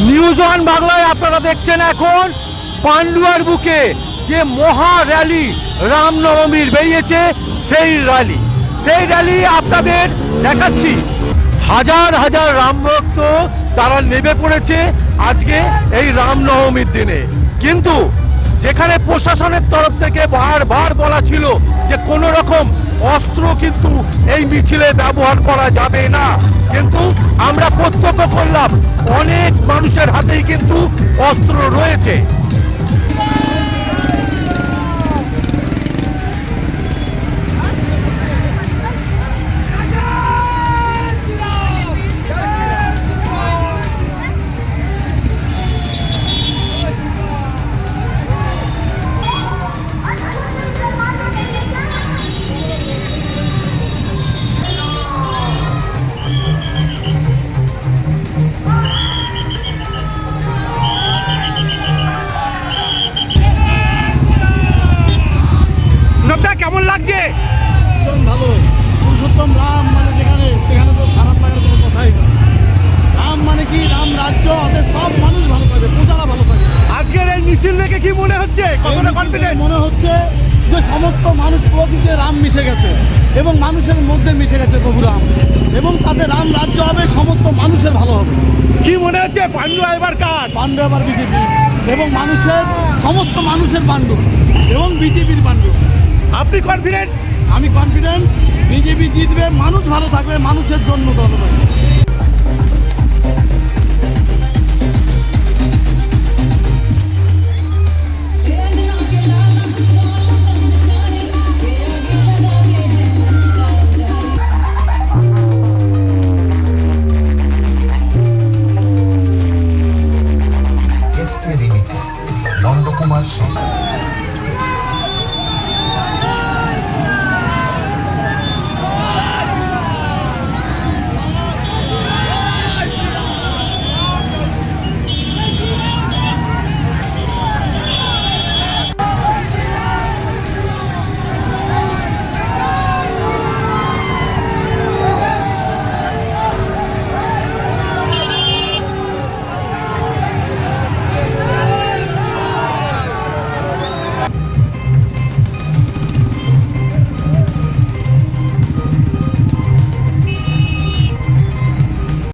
News one বাংলায় আপনারা দেখছেন এখন পান্ডুয়ার বুকে যে মহা র্যালি রামনবমীর বেরিয়েছে, সেই র্যালি আপনাদের দেখাচ্ছি। হাজার হাজার রাম ভক্ত তারা নেমে পড়েছে আজকে এই রামনবমীর দিনে। কিন্তু যেখানে প্রশাসনের তরফ থেকে বারবার বলা ছিল যে কোনো রকম অস্ত্র কিন্তু এই মিছিলে ব্যবহার করা যাবে না, কিন্তু আমরা প্রত্যক্ষ করলাম অনেক মানুষের হাতেই কিন্তু অস্ত্র রয়েছে। কেমন লাগছে? ভালো। পুরুষোত্তম রাম মানে যেখানে সেখানে তো খারাপ লাগার কোনো কথাই না। রাম মানে কি, রাম রাজ্য, ওদের সব মানুষ ভালো থাকবে, প্রজারা ভালো থাকবে। আজকের এই মিছিল দেখে কি মনে হচ্ছে? কতটা কনফিডেন্ট মনে হচ্ছে যে সমস্ত মানুষ প্রকৃতিতে রাম মিশে গেছে এবং মানুষের মধ্যে মিশে গেছে প্রভু রাম, এবং তাদের রাম রাজ্য হবে, সমস্ত মানুষের ভালো হবে। কি মনে হচ্ছে পান্ডুয়া এবার কার? পাণ্ডু এবার বিজেপি, এবং মানুষের সমস্ত মানুষের পাণ্ডু এবং বিজেপির পাণ্ডু। আপনি কনফিডেন্ট? আমি কনফিডেন্ট বিজেপি জিতবে, মানুষ ভালো থাকবে, মানুষের জন্য দল।